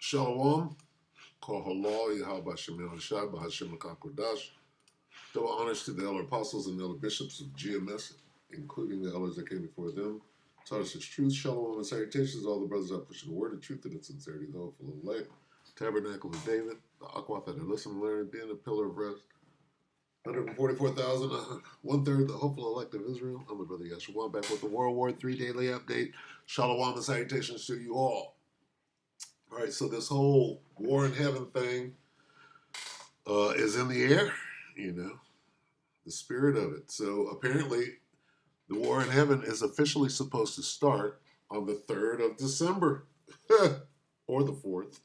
Shalom, Kol Halal, Yahweh Shem Shai, Bahashem Kodash. Double honors to the elder apostles and elder bishops of GMS, including the elders that came before them. Taught us its truth, shalom, and salutations. All the brothers out pushing the word of truth and its sincerity, the hopeful of light. Tabernacle of David, the Aquath that listen and learn, being a pillar of rest. 144,000, one-third, the hopeful elect of Israel. I'm the brother Yeshua, back with the World War III Daily Update. Shalom and salutations to you all. All right, so this whole war in heaven thing is in the air, the spirit of it. So apparently the war in heaven is officially supposed to start on the 3rd of December or the 4th,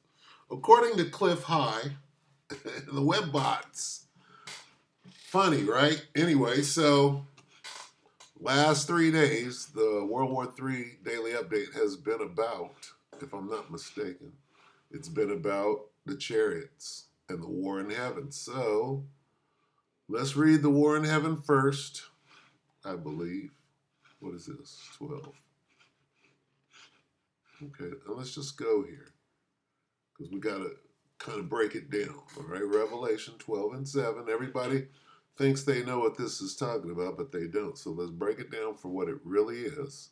according to Cliff High and the web bots. Funny, right? Anyway, so last 3 days, the World War III Daily Update has been about, if I'm not mistaken, it's been about the chariots and the war in heaven. So let's read the war in heaven first, I believe. What is this? 12. Okay, and let's just go here because we got to kind of break it down. All right, Revelation 12 and 7. Everybody thinks they know what this is talking about, but they don't. So let's break it down for what it really is.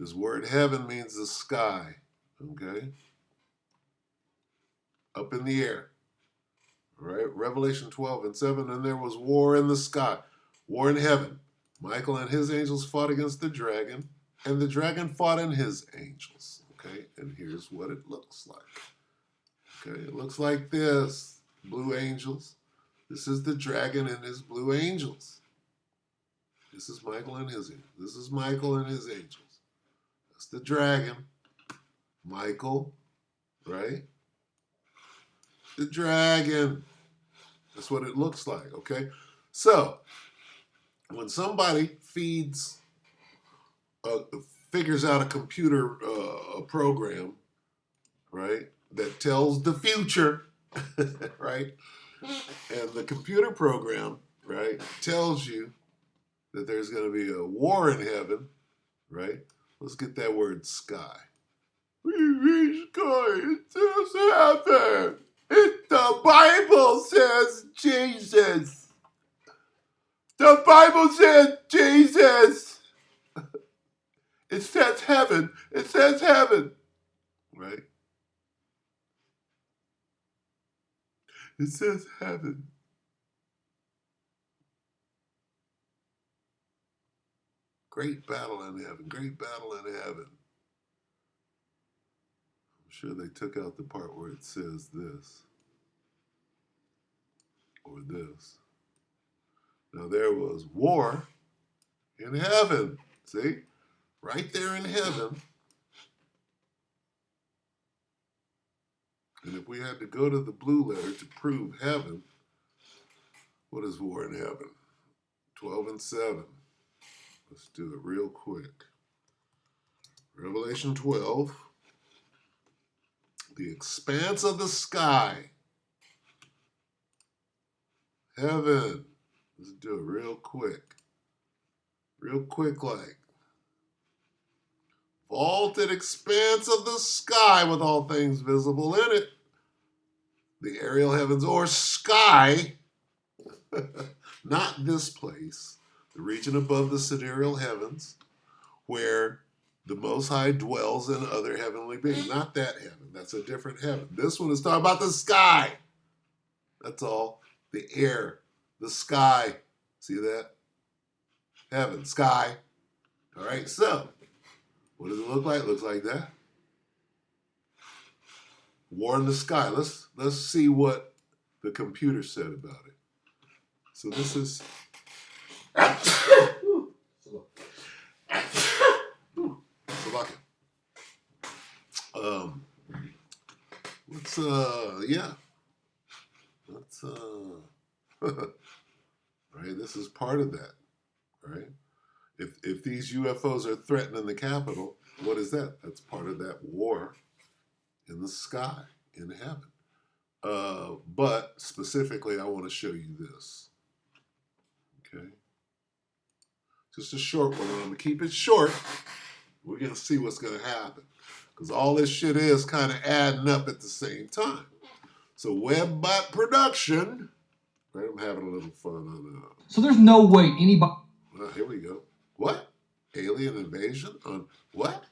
This word heaven means the sky, okay? Up in the air. All right, Revelation 12 and 7. And there was war in the sky, war in heaven. Michael and his angels fought against the dragon, and the dragon fought and his angels. Okay, and here's what it looks like. Okay, it looks like this. Blue angels. This is the dragon and his blue angels. This is Michael and his angels. This is Michael and his angels. That's the dragon. Michael, right? The dragon. That's what it looks like, okay? So, when somebody figures out a computer program, right, that tells the future, right, and the computer program, right, tells you that there's going to be a war in heaven, right? Let's get that word sky. We read sky, it says heaven. The Bible says Jesus. The Bible says Jesus. It says heaven. It says heaven. Right? It says heaven. Great battle in heaven. Great battle in heaven. I'm sure they took out the part where it says this. Or this. Now there was war in heaven. See? Right there in heaven. And if we had to go to the blue letter to prove heaven, what is war in heaven? 12 and 7. Let's do it real quick. Revelation 12. The expanse of the sky. Heaven. Let's do it real quick. Real quick like. Vaulted expanse of the sky with all things visible in it. The aerial heavens or sky. Not this place. The region above the sidereal heavens where the Most High dwells in other heavenly beings. Not that heaven. That's a different heaven. This one is talking about the sky. That's all. The air. The sky. See that? Heaven. Sky. All right. So, what does it look like? It looks like that. War in the sky. Let's see what the computer said about it. So this is... right, this is part of that, right? If these UFOs are threatening the Capitol, what is that? That's part of that war in the sky, in heaven. But specifically, I want to show you this. Okay? Just a short one. I'm going to keep it short. We're going to see what's going to happen. because all this shit is kind of adding up at the same time. So WebBot production, right? I'm having a little fun on So there's no way anybody... here we go. What? Alien invasion on what?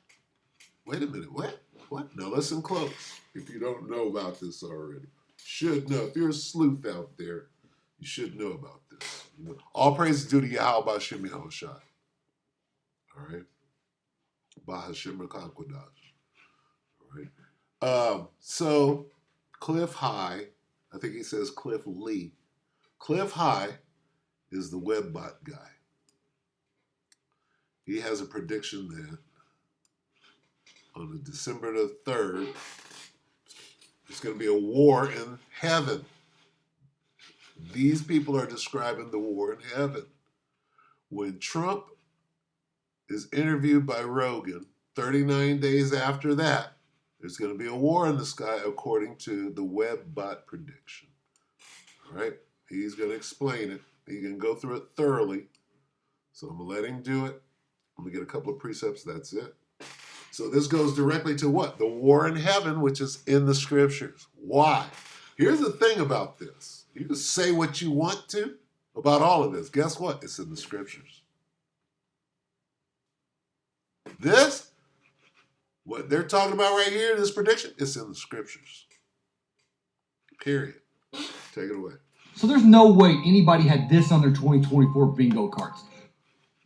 Wait a minute, what? What? Now listen close. If you don't know about this already, should know. If you're a sleuth out there, you should know about this. All praise is due to Yahweh B'Shem Yahushai. All right? B'Hashem Rakakwadash. All right? So, Cliff High, I think he says Cliff Lee. Cliff High is the WebBot guy. He has a prediction that on the December the 3rd, there's going to be a war in heaven. These people are describing the war in heaven. When Trump is interviewed by Rogan, 39 days after that, there's going to be a war in the sky according to the WebBot prediction. All right? He's going to explain it. He can go through it thoroughly. So I'm going to let him do it. I'm going to get a couple of precepts. That's it. So this goes directly to what? The war in heaven, which is in the scriptures. Why? Here's the thing about this. You can say what you want to about all of this. Guess what? It's in the scriptures. This, what they're talking about right here, this prediction, it's in the scriptures. Period. Take it away. So there's no way anybody had this on their 2024 bingo cards.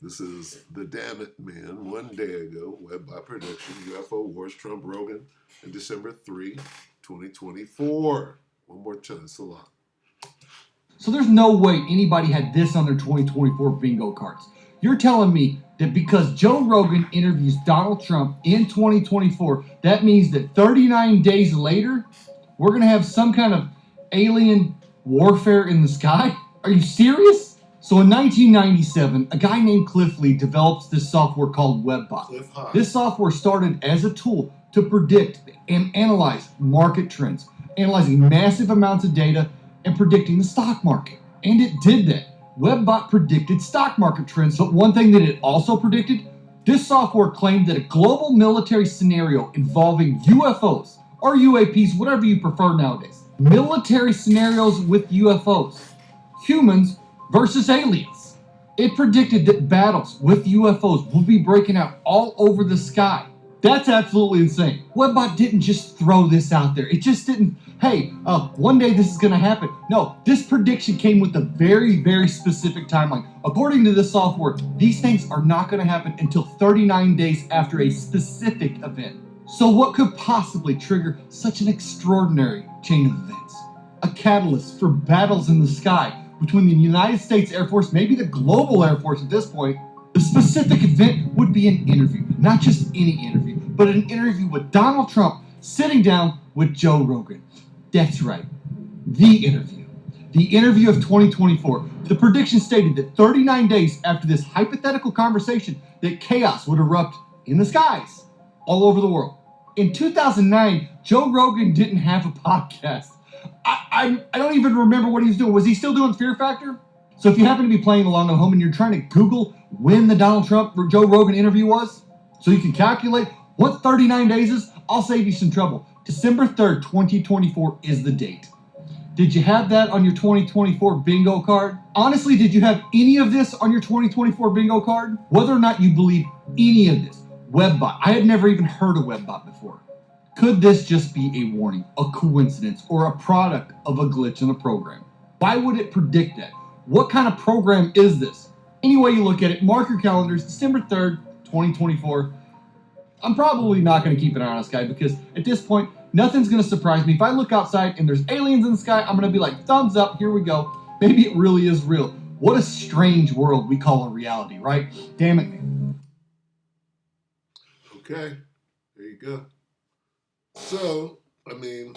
This is the Damn It Man, 1 day ago, WebBot prediction, UFO Wars, Trump, Rogan, and December 3, 2024. One more time, it's a lot. So there's no way anybody had this on their 2024 bingo cards. You're telling me that because Joe Rogan interviews Donald Trump in 2024, that means that 39 days later, we're going to have some kind of alien warfare in the sky? Are you serious? So in 1997, a guy named Cliff Lee develops this software called WebBot. This software started as a tool to predict and analyze market trends, analyzing massive amounts of data and predicting the stock market. And it did that. WebBot predicted stock market trends, but one thing that it also predicted, this software claimed that a global military scenario involving UFOs, or UAPs, whatever you prefer nowadays, military scenarios with UFOs, humans versus aliens. It predicted that battles with UFOs will be breaking out all over the sky. That's absolutely insane. WebBot didn't just throw this out there. It just didn't, hey, one day this is going to happen. No, this prediction came with a very, very specific timeline. According to this software, these things are not going to happen until 39 days after a specific event. So what could possibly trigger such an extraordinary chain of events? A catalyst for battles in the sky between the United States Air Force, maybe the global Air Force at this point. The specific event would be an interview, not just any interview, but an interview with Donald Trump sitting down with Joe Rogan. That's right, the interview. The interview of 2024. The prediction stated that 39 days after this hypothetical conversation, that chaos would erupt in the skies all over the world. In 2009, Joe Rogan didn't have a podcast. I don't even remember what he was doing. Was he still doing Fear Factor? So if you happen to be playing along at home and you're trying to Google when the Donald Trump or Joe Rogan interview was, so you can calculate what 39 days is, I'll save you some trouble. December 3rd, 2024 is the date. Did you have that on your 2024 bingo card? Honestly, did you have any of this on your 2024 bingo card? Whether or not you believe any of this, WebBot. I had never even heard of WebBot before. Could this just be a warning, a coincidence, or a product of a glitch in the program? Why would it predict that? What kind of program is this? Any way you look at it, mark your calendars, December 3rd, 2024. I'm probably not going to keep an eye on this guy because at this point, nothing's going to surprise me. If I look outside and there's aliens in the sky, I'm going to be like, thumbs up, here we go. Maybe it really is real. What a strange world we call a reality, right? Damn it, man. Okay, there you go. So, I mean,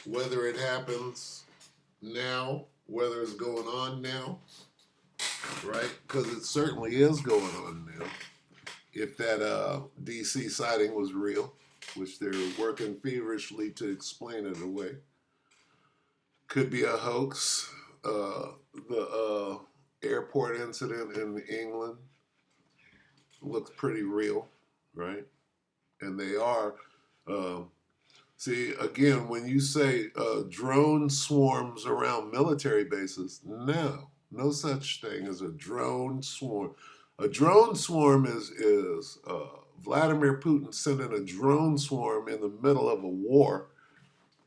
whether it happens now, whether it's going on now, right? Because it certainly is going on now. If that DC sighting was real, which they're working feverishly to explain it away, could be a hoax. The airport incident in England looks pretty real, right? And they are Uh, See, again, when you say drone swarms around military bases, no such thing as a drone swarm. A drone swarm is Vladimir Putin sending a drone swarm in the middle of a war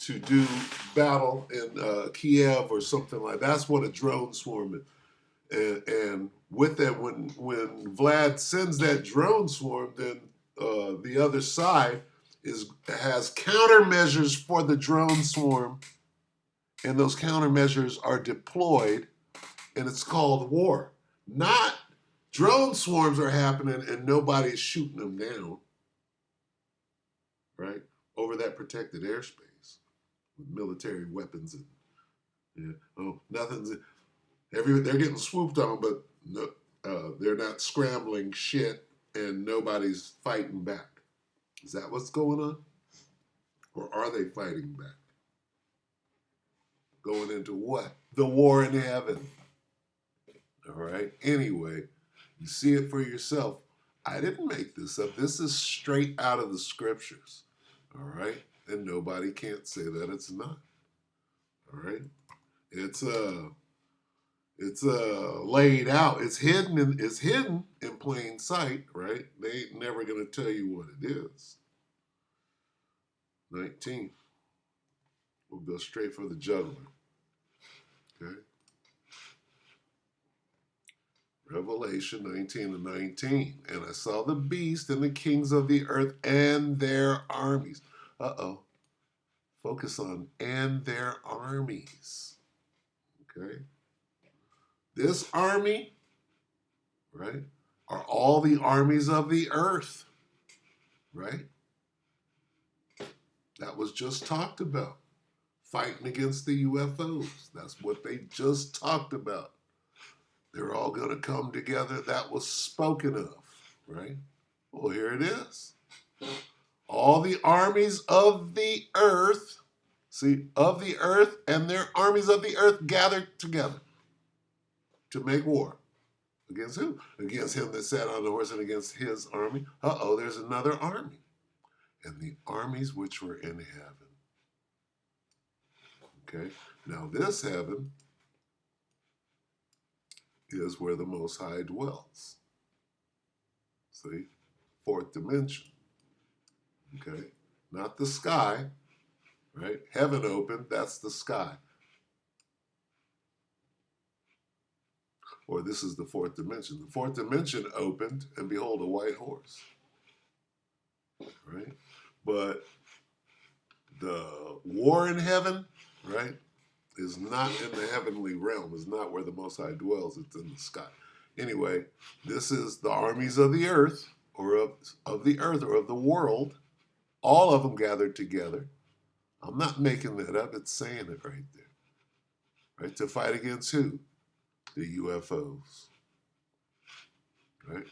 to do battle in Kiev or something like that. That's what a drone swarm is. And with that, when Vlad sends that drone swarm, then the other side has countermeasures for the drone swarm, and those countermeasures are deployed, and it's called war. Not drone swarms are happening and nobody's shooting them down, right? Over that protected airspace with military weapons and nothing's they're getting swooped on, but no, they're not scrambling shit and nobody's fighting back. Is that what's going on? Or are they fighting back? Going into what? The war in heaven. All right. Anyway, you see it for yourself. I didn't make this up. This is straight out of the scriptures. All right. And nobody can't say that it's not. All right. It's laid out. It's hidden in plain sight, right? They ain't never gonna tell you what it is. 19. We'll go straight for the juggler. Okay. Revelation 19 and 19. And I saw the beast and the kings of the earth and their armies. Uh-oh. Focus on and their armies. Okay. This army, right, are all the armies of the earth, right? That was just talked about. Fighting against the UFOs. That's what they just talked about. They're all going to come together. That was spoken of, right? Well, here it is. All the armies of the earth, see, of the earth and their armies of the earth gathered together to make war. Against who? Against him that sat on the horse and against his army. Uh-oh, there's another army. And the armies which were in heaven. Okay, now this heaven is where the Most High dwells. See, fourth dimension. Okay, not the sky, right? Heaven opened, that's the sky. Or this is the fourth dimension. The fourth dimension opened, and behold, a white horse. Right? But the war in heaven, right, is not in the heavenly realm. It's not where the Most High dwells. It's in the sky. Anyway, this is the armies of the earth, or of the earth, or of the world, all of them gathered together. I'm not making that up. It's saying it right there. Right? To fight against who? The UFOs. Right?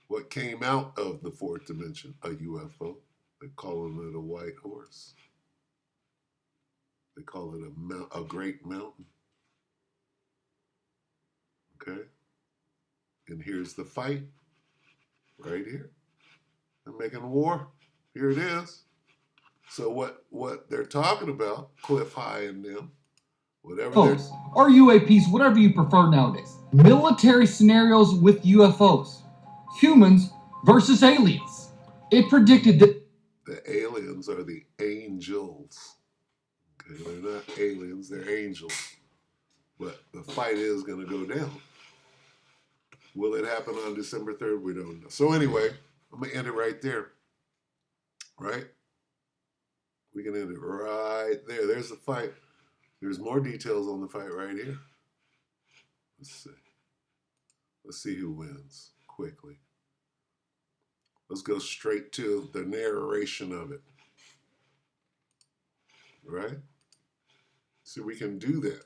What came out of the fourth dimension? A UFO. They're calling it a white horse. They call it a great mountain. Okay? And here's the fight. Right here. They're making war. Here it is. So what they're talking about, Cliff High and them, whatever UFOs, or UAPs, whatever you prefer nowadays. Military scenarios with UFOs. Humans versus aliens. It predicted that the aliens are the angels. Okay, they're not aliens, they're angels. But the fight is going to go down. Will it happen on December 3rd? We don't know. So anyway, I'm going to end it right there. Right? We can end it right there. There's the fight. There's more details on the fight right here. Let's see. Let's see who wins quickly. Let's go straight to the narration of it. Right? See, we can do that.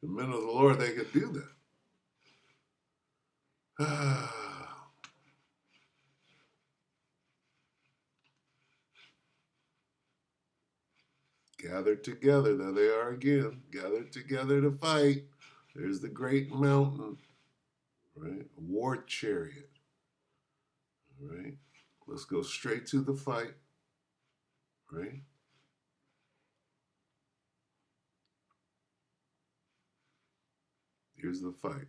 The men of the Lord, they could do that. Gathered together, there they are again. Gathered together to fight. There's the great mountain, right? A war chariot, all right? Let's go straight to the fight. right? Here's the fight.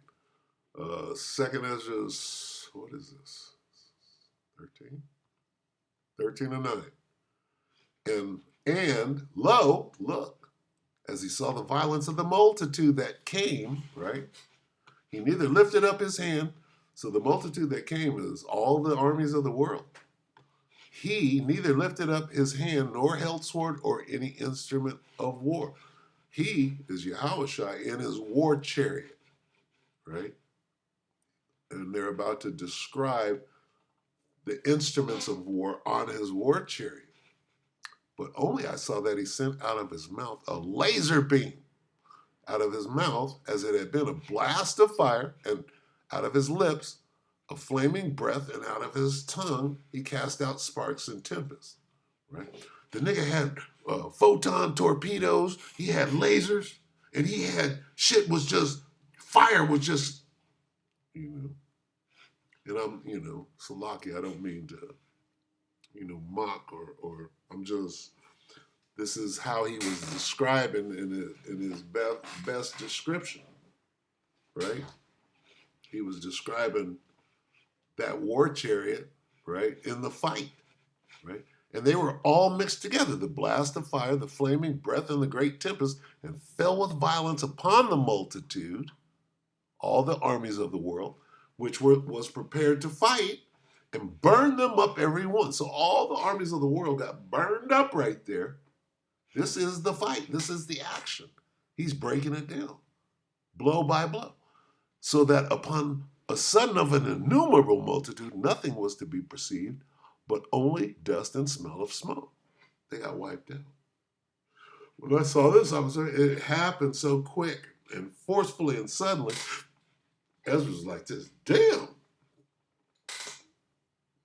Second Ezra's, what is this? 13? 13 and 9. And lo, look, as he saw the violence of the multitude that came, right? He neither lifted up his hand, so the multitude that came is all the armies of the world. He neither lifted up his hand nor held sword or any instrument of war. He is Yahushua in his war chariot, right? And they're about to describe the instruments of war on his war chariot. But only I saw that he sent out of his mouth a laser beam, out of his mouth as it had been a blast of fire, and out of his lips a flaming breath, and out of his tongue he cast out sparks and tempests. Right? The nigga had photon torpedoes, he had lasers, and he had shit was just, fire was just, you know. And I'm, Salaki, I don't mean to, mock or I'm just, this is how he was describing in his best description, right? He was describing that war chariot, right, in the fight, right? And they were all mixed together, the blast of fire, the flaming breath, and the great tempest, and fell with violence upon the multitude, all the armies of the world, which was prepared to fight, and burned them up every one. So all the armies of the world got burned up right there. This is the fight. This is the action. He's breaking it down, blow by blow, so that upon a sudden of an innumerable multitude, nothing was to be perceived, but only dust and smell of smoke. They got wiped out. When I saw this, I was saying it happened so quick and forcefully and suddenly. Ezra was like this, damn.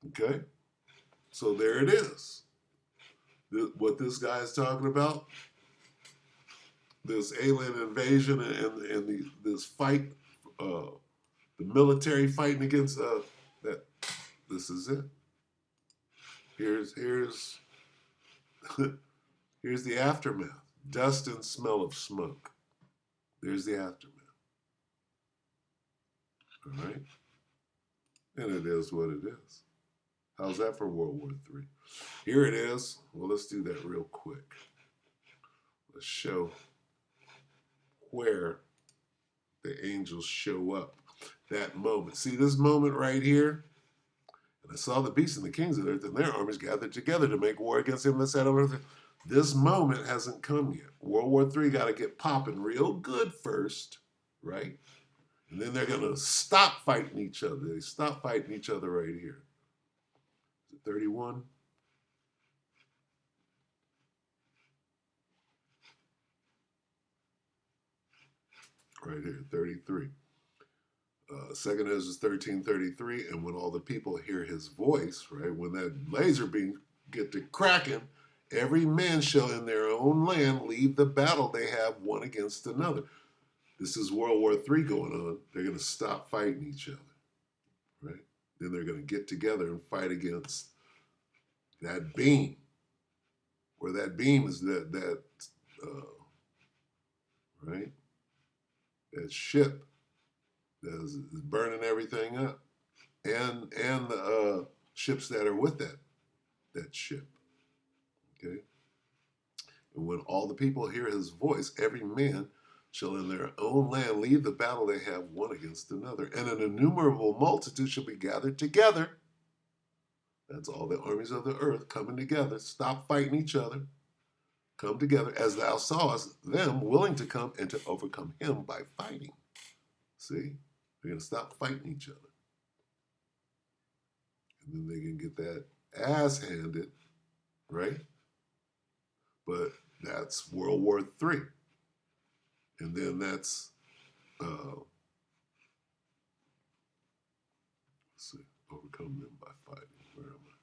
Okay, so there it is. What this guy is talking about, this alien invasion and this fight, the military fighting against that. This is it. Here's here's the aftermath. Dust and smell of smoke. There's the aftermath. All right, and it is what it is. How's that for World War III? Here it is. Well, let's do that real quick. Let's show where the angels show up. That moment. See this moment right here? And I saw the beasts and the kings of the earth and their armies gathered together to make war against him that sat on earth. This moment hasn't come yet. World War III got to get popping real good first, right? And then they're going to stop fighting each other. They stop fighting each other right here. Is it 31? Right here, 33. Second Ezra 13:33, and when all the people hear his voice, right, when that laser beam get to cracking, every man shall in their own land leave the battle they have one against another. This is World War III going on. They're going to stop fighting each other, right? Then they're going to get together and fight against that beam, where that beam is right, that ship that is burning everything up, and the ships that are with that ship. Okay, and when all the people hear his voice, every man shall in their own land leave the battle they have one against another, and an innumerable multitude shall be gathered together. That's all the armies of the earth coming together. Stop fighting each other. Come together as thou sawest them willing to come and to overcome him by fighting. See? They're going to stop fighting each other. And then they can get that ass handed, right? But that's World War III. And then that's, let's see, overcome them by fighting. Where am I?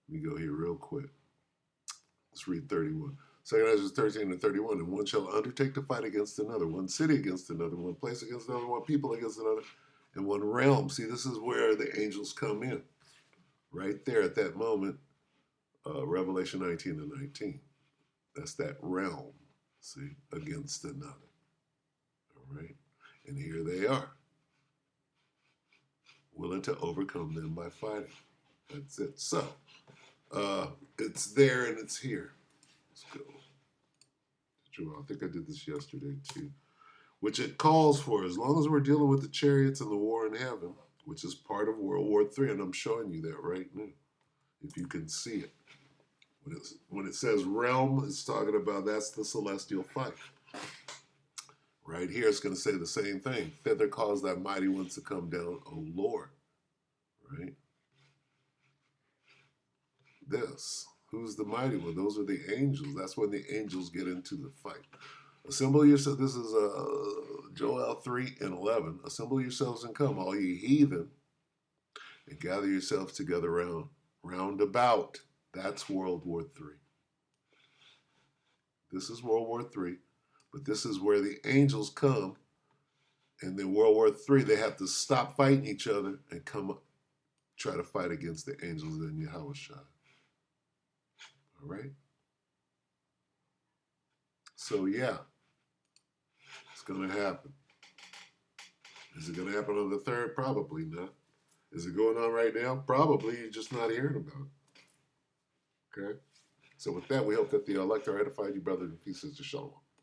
Let me go here real quick. Let's read 31. Second Ezra 13 and 31. And one shall undertake to fight against another, one city against another, one place against another, one people against another, and one realm. See, this is where the angels come in. Right there at that moment, Revelation 19 and 19. That's that realm, see, against another. All right? And here they are, willing to overcome them by fighting. That's it. So, it's there and it's here. Let's go. I think I did this yesterday too. Which it calls for, as long as we're dealing with the chariots and the war in heaven, which is part of World War III, and I'm showing you that right now, if you can see it. When it says realm, it's talking about that's the celestial fight. Right here, it's going to say the same thing. Thither cause thy mighty ones to come down, O Lord. Right? This. Who's the mighty one? Those are the angels. That's when the angels get into the fight. Assemble yourselves. This is Joel 3 and 11. Assemble yourselves and come, all ye heathen, and gather yourselves together round about. That's World War III. This is World War III, but this is where the angels come. And then World War III, they have to stop fighting each other and come up, try to fight against the angels in Yahushua. All right? So, yeah, it's going to happen. Is it going to happen on the 3rd? Probably not. Is it going on right now? Probably. You're just not hearing about it. Okay? So with that, we hope that the elect are edified, you brothers and sisters. Shalom.